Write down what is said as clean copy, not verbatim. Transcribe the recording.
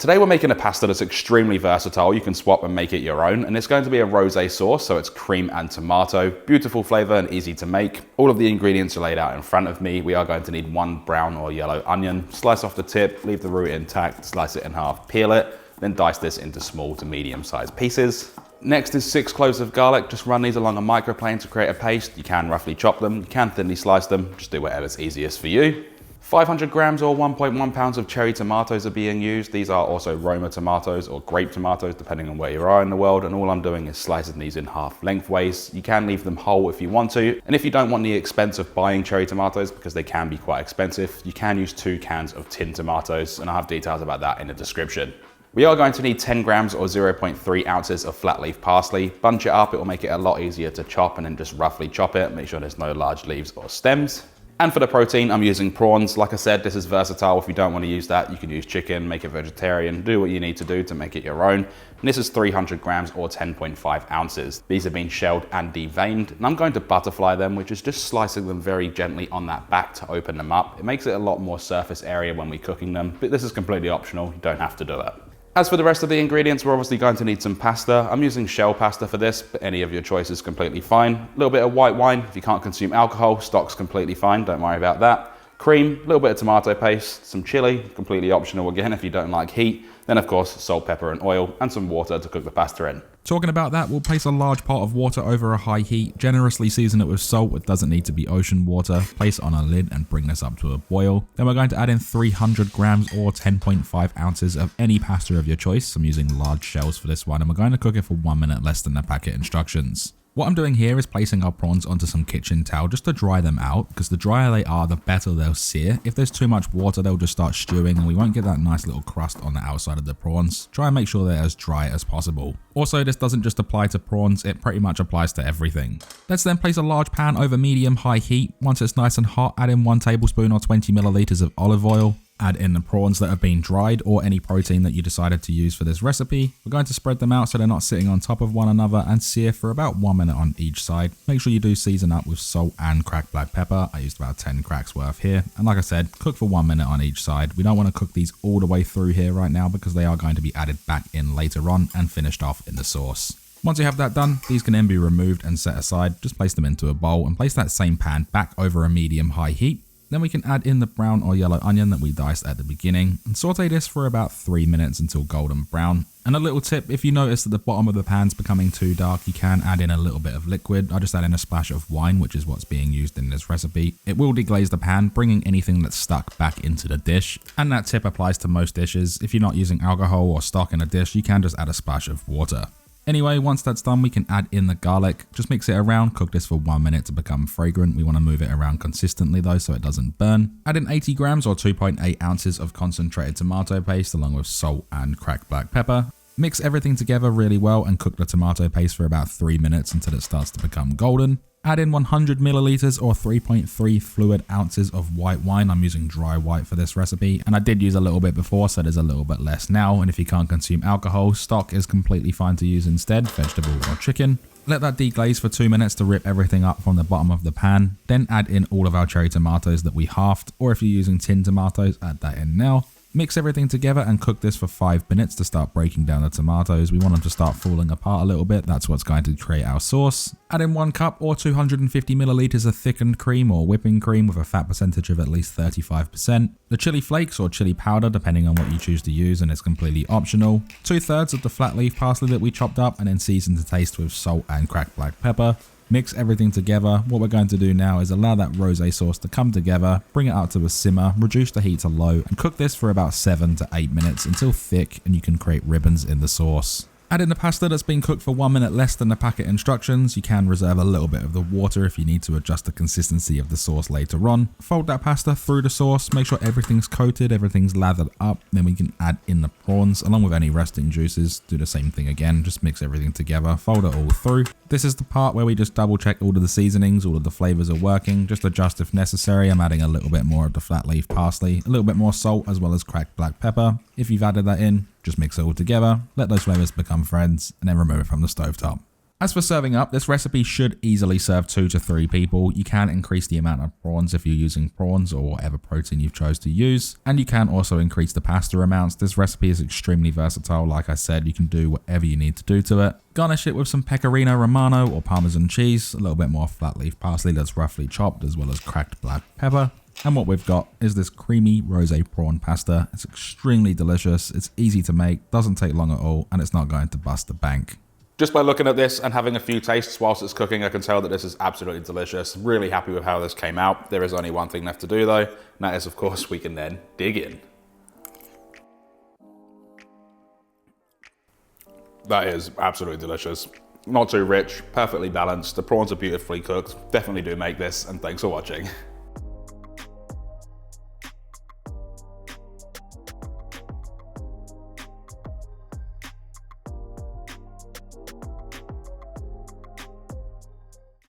Today we're making a pasta that's extremely versatile. You can swap and make it your own, and it's going to be a rosé sauce, so it's cream and tomato. Beautiful flavour and easy to make. All of the ingredients are laid out in front of me. We are going to need 1 brown or yellow onion. Slice off the tip, leave the root intact, slice it in half, peel it, then dice this into small to medium sized pieces. Next is 6 cloves of garlic. Just run these along a microplane to create a paste. You can roughly chop them, you can thinly slice them, just do whatever's easiest for you. 500 grams or 1.1 pounds of cherry tomatoes are being used. These are also Roma tomatoes or grape tomatoes, depending on where you are in the world. And all I'm doing is slicing these in half lengthways. You can leave them whole if you want to. And if you don't want the expense of buying cherry tomatoes, because they can be quite expensive, you can use 2 cans of tinned tomatoes. And I'll have details about that in the description. We are going to need 10 grams or 0.3 ounces of flat leaf parsley. Bunch it up, it will make it a lot easier to chop, and then just roughly chop it. Make sure there's no large leaves or stems. And for the protein, I'm using prawns. Like I said, this is versatile. If you don't want to use that, you can use chicken, make it vegetarian, do what you need to do to make it your own. And this is 300 grams or 10.5 ounces. These have been shelled and deveined, and I'm going to butterfly them, which is just slicing them very gently on that back to open them up. It makes it a lot more surface area when we're cooking them, but this is completely optional. You don't have to do it. As for the rest of the ingredients, we're obviously going to need some pasta. I'm using shell pasta for this, but any of your choice is completely fine. A little bit of white wine. If you can't consume alcohol, stock's completely fine. Don't worry about that. Cream, a little bit of tomato paste, some chili, completely optional again if you don't like heat. Then of course, salt, pepper and oil, and some water to cook the pasta in. Talking about that, we'll place a large pot of water over a high heat, generously season it with salt. It doesn't need to be ocean water. Place it on a lid and bring this up to a boil. Then we're going to add in 300 grams or 10.5 ounces of any pasta of your choice. I'm using large shells for this one, and we're going to cook it for 1 minute, less than the packet instructions. What I'm doing here is placing our prawns onto some kitchen towel just to dry them out, because the drier they are, the better they'll sear. If there's too much water, they'll just start stewing and we won't get that nice little crust on the outside of the prawns. Try and make sure they're as dry as possible. Also, this doesn't just apply to prawns, it pretty much applies to everything. Let's then place a large pan over medium-high heat. Once it's nice and hot, add in 1 tablespoon or 20 milliliters of olive oil. Add in the prawns that have been dried or any protein that you decided to use for this recipe. We're going to spread them out so they're not sitting on top of one another and sear for about 1 minute on each side. Make sure you do season up with salt and cracked black pepper. I used about 10 cracks worth here. And like I said, cook for 1 minute on each side. We don't want to cook these all the way through here right now because they are going to be added back in later on and finished off in the sauce. Once you have that done, these can then be removed and set aside. Just place them into a bowl and place that same pan back over a medium-high heat. Then we can add in the brown or yellow onion that we diced at the beginning and saute this for about 3 minutes until golden brown. And a little tip, if you notice that the bottom of the pan's becoming too dark, you can add in a little bit of liquid. I just add in a splash of wine, which is what's being used in this recipe. It will deglaze the pan, bringing anything that's stuck back into the dish. And that tip applies to most dishes. If you're not using alcohol or stock in a dish, you can just add a splash of water. Anyway, once that's done, we can add in the garlic. Just mix it around, cook this for 1 minute to become fragrant. We want to move it around consistently though so it doesn't burn. Add in 80 grams or 2.8 ounces of concentrated tomato paste along with salt and cracked black pepper. Mix everything together really well and cook the tomato paste for about 3 minutes until it starts to become golden. Add in 100 milliliters or 3.3 fluid ounces of white wine. I'm using dry white for this recipe, and I did use a little bit before, so there's a little bit less now. And if you can't consume alcohol, stock is completely fine to use instead, vegetable or chicken. Let that deglaze for 2 minutes to rip everything up from the bottom of the pan. Then add in all of our cherry tomatoes that we halved, or if you're using tinned tomatoes, add that in now. Mix everything together and cook this for 5 minutes to start breaking down the tomatoes. We want them to start falling apart a little bit. That's what's going to create our sauce. Add in 1 cup or 250 milliliters of thickened cream or whipping cream with a fat percentage of at least 35%. The chili flakes or chili powder, depending on what you choose to use, and it's completely optional. 2/3 of the flat leaf parsley that we chopped up and then seasoned to taste with salt and cracked black pepper. Mix everything together. What we're going to do now is allow that rosé sauce to come together, bring it up to a simmer, reduce the heat to low, and cook this for about 7 to 8 minutes until thick and you can create ribbons in the sauce. Add in the pasta that's been cooked for 1 minute less than the packet instructions. You can reserve a little bit of the water if you need to adjust the consistency of the sauce later on. Fold that pasta through the sauce, make sure everything's coated, everything's lathered up. Then we can add in the prawns along with any resting juices. Do the same thing again, just mix everything together, fold it all through. This is the part where we just double check all of the seasonings, all of the flavors are working. Just adjust if necessary. I'm adding a little bit more of the flat leaf parsley, a little bit more salt as well as cracked black pepper. If you've added that in, just mix it all together, let those flavors become friends, and then remove it from the stovetop. As for serving up, this recipe should easily serve 2 to 3 people. You can increase the amount of prawns if you're using prawns or whatever protein you've chose to use, and you can also increase the pasta amounts. This recipe is extremely versatile. Like I said, you can do whatever you need to do to it. Garnish it with some pecorino romano or parmesan cheese, a little bit more flat leaf parsley that's roughly chopped, as well as cracked black pepper. And what we've got is this creamy rosé prawn pasta. It's extremely delicious, it's easy to make, doesn't take long at all, and it's not going to bust the bank. Just by looking at this and having a few tastes whilst it's cooking, I can tell that this is absolutely delicious. Really happy with how this came out. There is only one thing left to do though, and that is, of course, we can then dig in. That is absolutely delicious. Not too rich, perfectly balanced. The prawns are beautifully cooked. Definitely do make this, and thanks for watching.